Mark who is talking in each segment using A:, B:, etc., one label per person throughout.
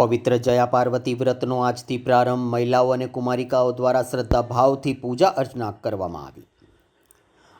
A: પવિત્ર જયા પાર્વતી વ્રતનો આજથી પ્રારંભ મહિલાઓ અને કુમારિકાઓ દ્વારા શ્રદ્ધાભાવથી પૂજા અર્ચના કરવામાં આવી।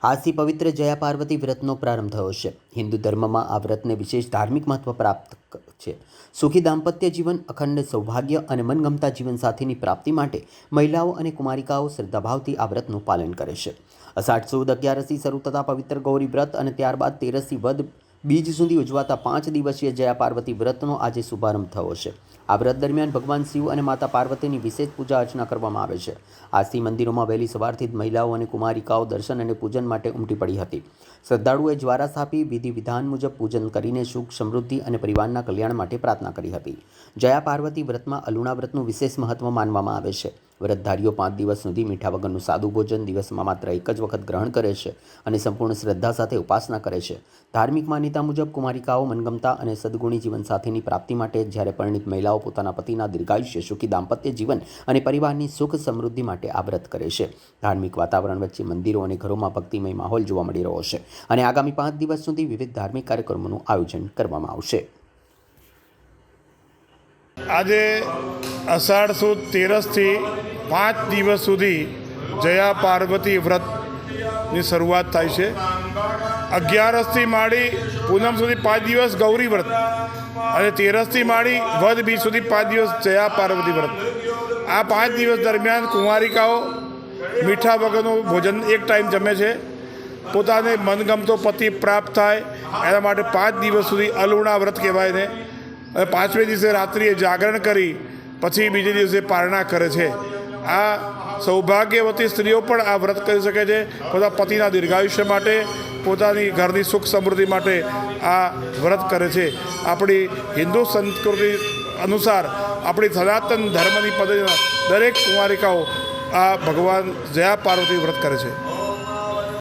A: આજથી પવિત્ર જયા પાર્વતી વ્રતનો પ્રારંભ થયો છે। હિન્દુ ધર્મમાં આ વ્રતને વિશેષ ધાર્મિક મહત્વ પ્રાપ્ત છે। સુખી દાંપત્ય જીવન, અખંડ સૌભાગ્ય અને મનગમતા જીવનસાથીની પ્રાપ્તિ માટે મહિલાઓ અને કુમારિકાઓ શ્રદ્ધાભાવથી આ વ્રતનું પાલન કરે છે। અષાઢ સુદ 11થી શરૂ થતા પવિત્ર ગૌરી વ્રત અને ત્યારબાદ 13થી વદ બીજ સુધી ઉજવાતા 5 દિવસીય જયા પાર્વતી વ્રતનો આજે શુભારંભ થયો છે। આ વ્રત દરમિયાન ભગવાન શિવ અને માતા પાર્વતીની વિશેષ પૂજા અર્ચના કરવામાં આવે છે। આજથી મંદિરોમાં વહેલી સવારથી જ મહિલાઓ અને કુમારિકાઓ દર્શન અને પૂજન માટે ઉમટી પડી હતી। શ્રદ્ધાળુઓએ જ્વારા સ્થાપી વિધિ વિધાન મુજબ પૂજન કરીને સુખ, સમૃદ્ધિ અને પરિવારના કલ્યાણ માટે પ્રાર્થના કરી હતી। જયા પાર્વતી વ્રતમાં અલુણા વ્રતનું વિશેષ મહત્વ માનવામાં આવે છે। વ્રતધારીઓ 5 દિવસ સુધી મીઠા વગરનું સાદું ભોજન દિવસમાં માત્ર એક જ વખત ગ્રહણ કરે છે અને સંપૂર્ણ શ્રદ્ધા સાથે ઉપાસના કરે છે। ધાર્મિક માન્યતા મુજબ કુમારિકાઓ મનગમતા અને સદગુણી જીવનસાથીની પ્રાપ્તિ માટે, જ્યારે પરિણીત મહિલાઓ પોતાના પતિના દીર્ઘાયુષ્ય, સુખી દાંપત્ય જીવન અને પરિવારની સુખ સમૃદ્ધિ માટે આ વ્રત કરે છે। ધાર્મિક વાતાવરણ વચ્ચે મંદિરો અને ઘરોમાં ભક્તિમય માહોલ જોવા મળી રહ્યો છે અને આગામી 5 દિવસ સુધી વિવિધ ધાર્મિક કાર્યક્રમોનું આયોજન કરવામાં આવશે।
B: આજે અષાઢ સુદ 13થી 5 દિવસ સુધી જયા પાર્વતી વ્રતની શરૂઆત થાય છે। 11થી માંડી પૂનમ સુધી 5 દિવસ ગૌરી વ્રત અને 13થી માંડી વદ બીજ સુધી 5 દિવસ જયા પાર્વતી વ્રત। આ 5 દિવસ દરમિયાન કુમારિકાઓ મીઠા વગરનું ભોજન એક ટાઈમ જમે છે। પોતાને મનગમતો પતિ પ્રાપ્ત થાય એના માટે 5 દિવસ સુધી અલુણા વ્રત કહેવાય ને, અને 5મે દિવસે રાત્રિએ જાગરણ કરી પછી બીજે દિવસે પારણા કરે છે। આ સૌભાગ્યવતી સ્ત્રીઓ પણ આ વ્રત કરી શકે છે। પોતાના પતિના દીર્ઘાયુષ્ય માટે, પોતાની ઘરની સુખ સમૃદ્ધિ માટે આ વ્રત કરે છે। આપણી હિન્દુ સંસ્કૃતિ અનુસાર, આપણી સનાતન ધર્મની પદ્ધતિના દરેક કુમારિકાઓ આ ભગવાન જયા પાર્વતી વ્રત કરે છે।